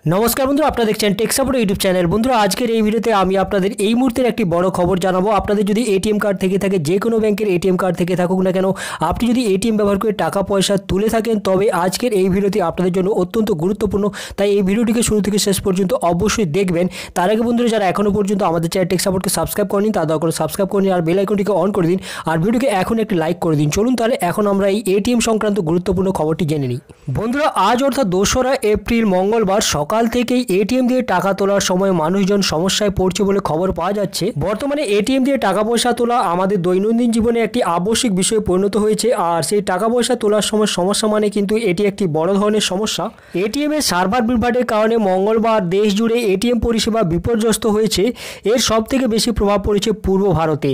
नमस्कार बंधुरा आपनारा देखছেন টেক সাপোর্ট ইউটিউব চ্যানেল। বন্ধুরা আজকের এই ভিডিওতে আমি আপনাদের এই মুহূর্তের একটি বড় খবর জানাবো। আপনাদের যদি এটিএম কার্ড থেকে থাকে, যে কোনো ব্যাংকের এটিএম কার্ড থেকে থাকুক না কেন, আপনি যদি এটিএম ব্যবহার করে টাকা পয়সা তুলে থাকেন, তবে আজকের এই ভিডিওটি আপনাদের জন্য অত্যন্ত গুরুত্বপূর্ণ। তাই এই ভিডিওটিকে শুরু থেকে শেষ পর্যন্ত অবশ্যই দেখবেন। তার আগে বন্ধুরা যারা এখনও পর্যন্ত আমাদের চ্যানেল টেক সাপোর্টকে সাবস্ক্রাইব করেনি, তারা দয়া করে সাবস্ক্রাইব করে নিন আর বেল আইকনটিকে অন করে দিন আর ভিডিওকে এখন একটি লাইক করে দিন। চলুন তাহলে এখন আমরা এই এটিএম সংক্রান্ত গুরুত্বপূর্ণ খবরটি জেনে নিই। বন্ধুরা আজ অর্থাৎ 2রা এপ্রিল মঙ্গলবার সকাল থেকেই এটিএম দিয়ে টাকা তোলার সময় মানুষজন সমস্যায় পড়ছে বলে খবর পাওয়া যাচ্ছে। বর্তমানে এটিএম দিয়ে টাকা পয়সা তোলা আমাদের দৈনন্দিন জীবনে একটি আবশ্যিক বিষয়ে পরিণত হয়েছে। আর সেই টাকা পয়সা তোলার সময় সমস্যা মানে কিন্তু এটি একটি বড় ধরনের সমস্যা। এটিএম এর সার্ভার বিভ্রাটের কারণে মঙ্গলবার দেশ জুড়ে এটিএম পরিষেবা বিপর্যস্ত হয়েছে। এর সবথেকে বেশি প্রভাব পড়েছে পূর্ব ভারতে।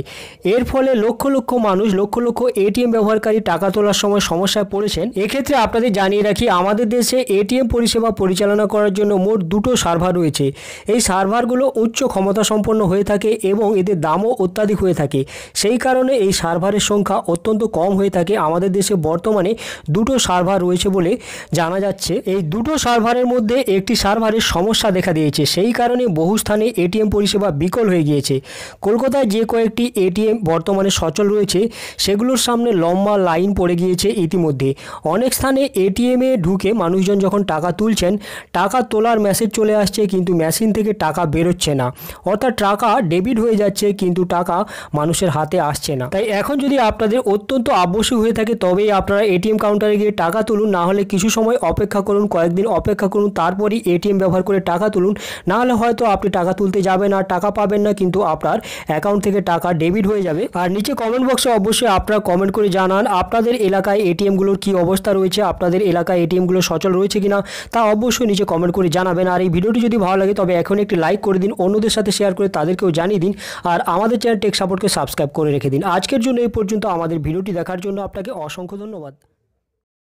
এর ফলে লক্ষ লক্ষ মানুষ, লক্ষ লক্ষ এটিএম ব্যবহারকারী টাকা তোলার সময় সমস্যায় পড়েছেন। এক্ষেত্রে আপনাদের জানিয়ে রাখি, আমাদের দেশে এটিএম পরিষেবা পরিচালনা করার জন্য মোট 2টো সার্ভার রয়েছে। এই সার্ভারগুলো উচ্চ ক্ষমতা সম্পন্ন হয়ে থাকে এবং এদের দামও অত্যাধিক হয়ে থাকে। সেই কারণে এই সার্ভারের সংখ্যা অত্যন্ত কম হয়ে থাকে। আমাদের দেশে বর্তমানে 2টো সার্ভার রয়েছে বলে জানা যাচ্ছে। এই 2টো সার্ভারের মধ্যে একটি সার্ভারের সমস্যা দেখা দিয়েছে। সেই কারণে বহু স্থানে এটিএম পরিষেবা বিকল হয়ে গিয়েছে। কলকাতায় যে কয়েকটি এটিএম বর্তমানে সচল রয়েছে সেগুলোর সামনে লম্বা লাইন পড়ে গিয়েছে ইতিমধ্যে। অনেক স্থানে এটিএমে ঢুকে মানুষজন যখন টাকা তুলছেন, টাকা তোলার মেসেজ চলে আসছে কিন্তু মেশিন থেকে টাকা বেরোচ্ছে না, অর্থাৎ টাকা ডেবিট হয়ে যাচ্ছে কিন্তু টাকা মানুষের হাতে আসছে না। তাই এখন যদি আপনাদের অত্যন্ত আবশ্যক হয়ে থাকে তবেই আপনারা এটিএম কাউন্টারে গিয়ে টাকা তুলুন, না হলে কিছু সময় অপেক্ষা করুন, কয়েকদিন অপেক্ষা করুন, তারপরই এটিএম ব্যবহার করে টাকা তুলুন। না হলে হয়তো আপনি টাকা তুলতে যাবেন আর টাকা পাবেন না, কিন্তু আপনার অ্যাকাউন্ট থেকে টাকা ডেবিট হয়ে যাবে। আর নিচে কমেন্ট বক্সে অবশ্যই আপনারা কমেন্ট করে জানান আপনাদের এলাকায় এটিএমগুলোর কী অবস্থা রয়েছে, আপনাদের এলাকায় এটিএমগুলো সচল রয়েছে কিনা তা অবশ্যই নিচে কমেন্ট করে জানাবেন। আর এই ভিডিওটি যদি ভালো লাগে তবে এখন একটি লাইক করে দিন, অন্যদের সাথে শেয়ার করে তাদেরকেও জানিয়ে দিন আর আমাদের চ্যানেল টেক সাপোর্টকে সাবস্ক্রাইব করে রেখে দিন। আজকের জন্য এই পর্যন্ত। আমাদের ভিডিওটি দেখার জন্য আপনাকে অসংখ্য ধন্যবাদ।